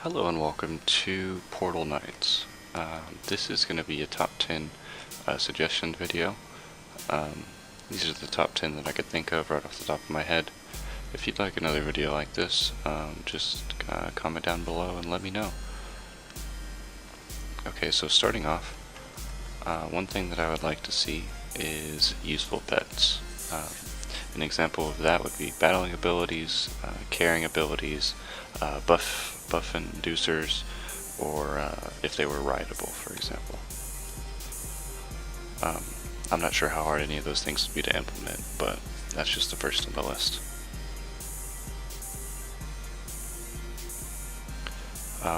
Hello and welcome to Portal Nights. This is going to be a top 10 suggestion video. These are the top 10 that I could think of right off the top of my head. If you'd like another video like this, just comment down below and let me know. Okay, so starting off, one thing that I would like to see is useful pets. An example of that would be battling abilities, carrying abilities, buff inducers, or if they were rideable, for example. I'm not sure how hard any of those things would be to implement, but that's just the first on the list.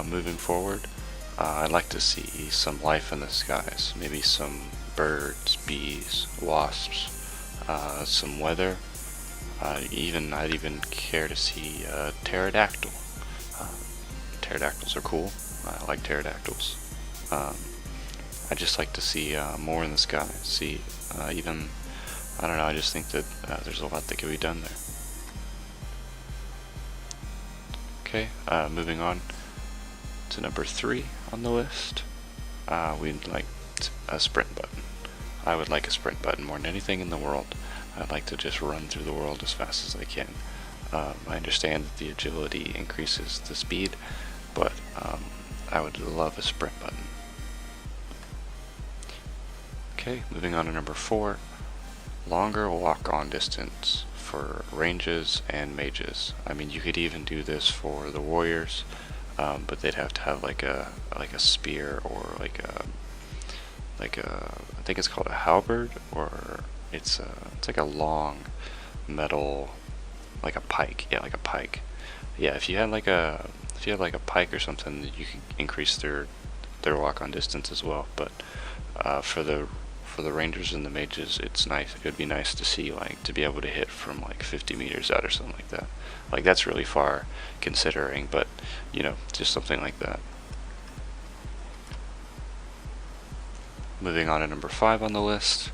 Moving forward, I'd like to see some life in the skies, maybe some birds, bees, wasps, some weather. I'd even care to see a pterodactyl. Pterodactyls are cool. I like pterodactyls. I just like to see more in the sky. See, I don't know, I just think that there's a lot that can be done there. Okay, moving on to number 3 on the list. We'd like a sprint button. I would like a sprint button more than anything in the world. I'd like to just run through the world as fast as I can. I understand that the agility increases the speed, but I would love a sprint button. Okay, moving on to number 4. Longer walk-on distance for ranges and mages. I mean, you could even do this for the warriors, but they'd have to have like a spear, or like a I think it's called a halberd, or it's like a long metal, like a pike. Yeah, like a pike. Yeah, if you had like a pike or something, you could increase their walk-on distance as well. But for the rangers and the mages, it's nice. It would be nice to see, like, to be able to hit from like 50 meters out or something like that. Like, that's really far considering, but you know, just something like that. Moving on to number 5 on the list.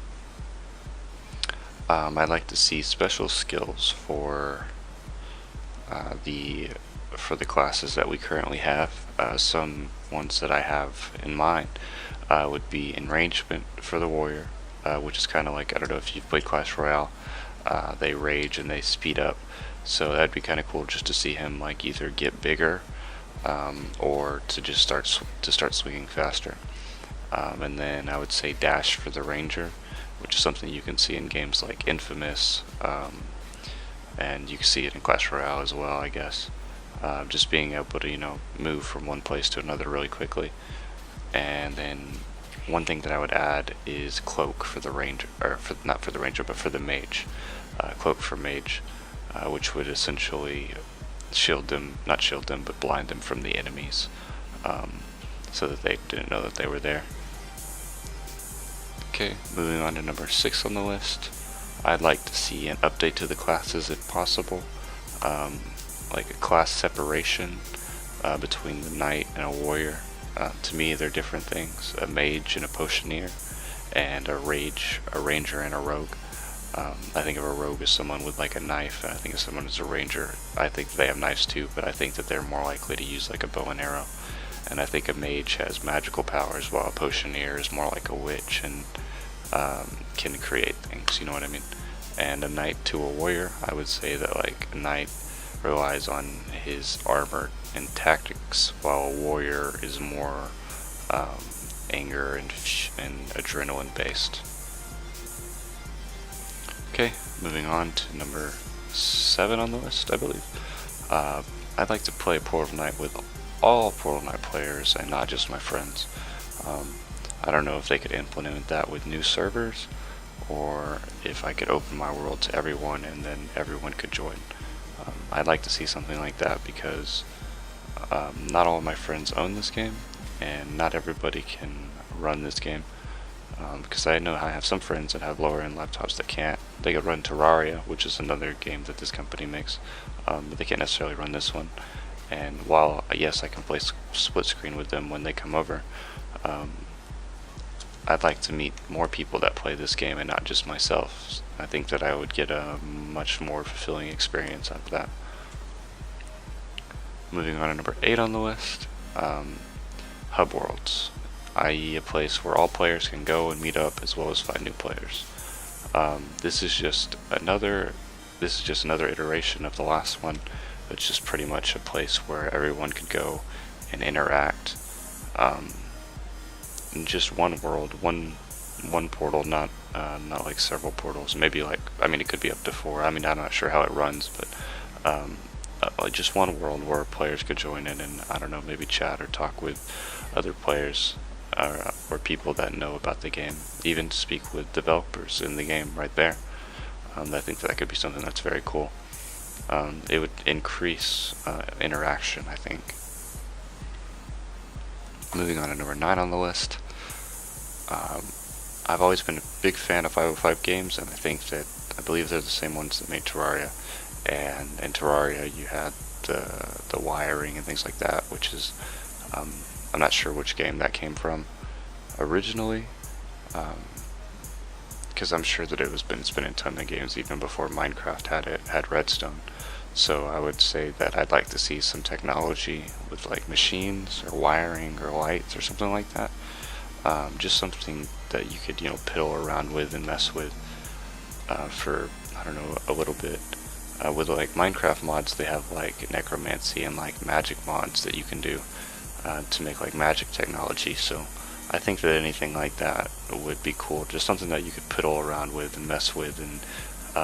I'd like to see special skills for the classes that we currently have. Some ones that I have in mind would be enragement for the warrior, which is kind of like, I don't know if you've played Clash Royale, they rage and they speed up, so that'd be kind of cool just to see him like either get bigger or to just start swinging faster. And then I would say dash for the ranger, which is something you can see in games like Infamous, and you can see it in Clash Royale as well, I guess. Just being able to, you know, move from one place to another really quickly. And then one thing that I would add is cloak for the ranger, or not for the ranger, but for the mage. Cloak for mage, which would essentially not shield them, but blind them from the enemies, so that they didn't know that they were there. Okay, moving on to number 6 on the list. I'd like to see an update to the classes if possible, like a class separation between the knight and a warrior. To me, they're different things: a mage and a potioneer, and a ranger and a rogue. I think of a rogue as someone with like a knife, and I think of someone as a ranger. I think they have knives too, but I think that they're more likely to use like a bow and arrow. And I think a mage has magical powers, while a potioneer is more like a witch and can create things, you know what I mean? And a knight to a warrior, I would say that like a knight relies on his armor and tactics, while a warrior is more anger and adrenaline based. Okay, moving on to number 7 on the list, I believe. I'd like to play Portal Night with all Portal Night players and not just my friends. I don't know if they could implement that with new servers, or if I could open my world to everyone and then everyone could join. I'd like to see something like that, because not all of my friends own this game, and not everybody can run this game. Because I know I have some friends that have lower end laptops that can't. They could run Terraria, which is another game that this company makes, but they can't necessarily run this one. And while yes, I can play split screen with them when they come over, I'd like to meet more people that play this game and not just myself. I think that I would get a much more fulfilling experience out of that. Moving on to number 8 on the list, hub worlds, i.e. a place where all players can go and meet up as well as find new players. This is just another iteration of the last one. It's just pretty much a place where everyone could go and interact in just one world, one portal, not like several portals. Maybe like, I mean, it could be up to 4. I mean, I'm not sure how it runs, but like just one world where players could join in and, I don't know, maybe chat or talk with other players or people that know about the game, even speak with developers in the game right there. I think that could be something that's very cool. It would increase interaction, I think. Moving on to number 9 on the list. I've always been a big fan of 505 games, and I believe they're the same ones that made Terraria. And in Terraria, you had the wiring and things like that, which is I'm not sure which game that came from originally, because I'm sure that it's been in a ton of games even before Minecraft had redstone. So I would say that I'd like to see some technology with like machines or wiring or lights or something like that. Just something that you could piddle around with and mess with for, I don't know, a little bit. With like Minecraft mods, they have like necromancy and like magic mods that you can do to make like magic technology. So I think that anything like that would be cool. Just something that you could piddle around with and mess with and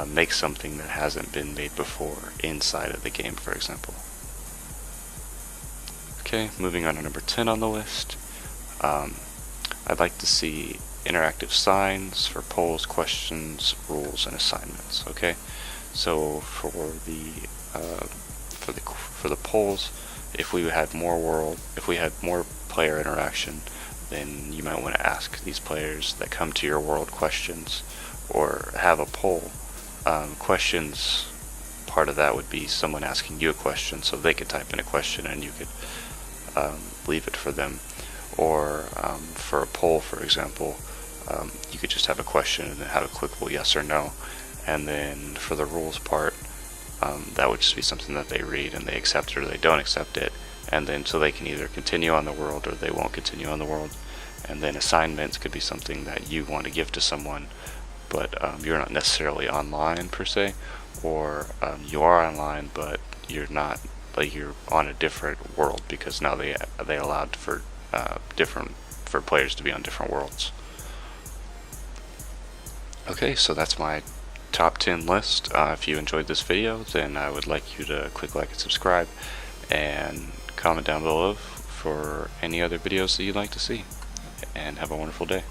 make something that hasn't been made before inside of the game, for example. Okay, moving on to number 10 on the list. I'd like to see interactive signs for polls, questions, rules, and assignments. Okay, so for the polls, if we had more player interaction, then you might want to ask these players that come to your world questions, or have a poll. Questions, part of that would be someone asking you a question, so they could type in a question and you could leave it for them. Or for a poll, for example, you could just have a question and then have a clickable yes or no. And then for the rules part, that would just be something that they read and they accept it or they don't accept it. And then so they can either continue on the world or they won't continue on the world. And then assignments could be something that you want to give to someone, but you're not necessarily online per se, or you are online but you're not, like you're on a different world, because now they allowed for players to be on different worlds. Okay, so that's my top 10 list. If you enjoyed this video, then I would like you to click like and subscribe, and comment down below for any other videos that you'd like to see. And have a wonderful day.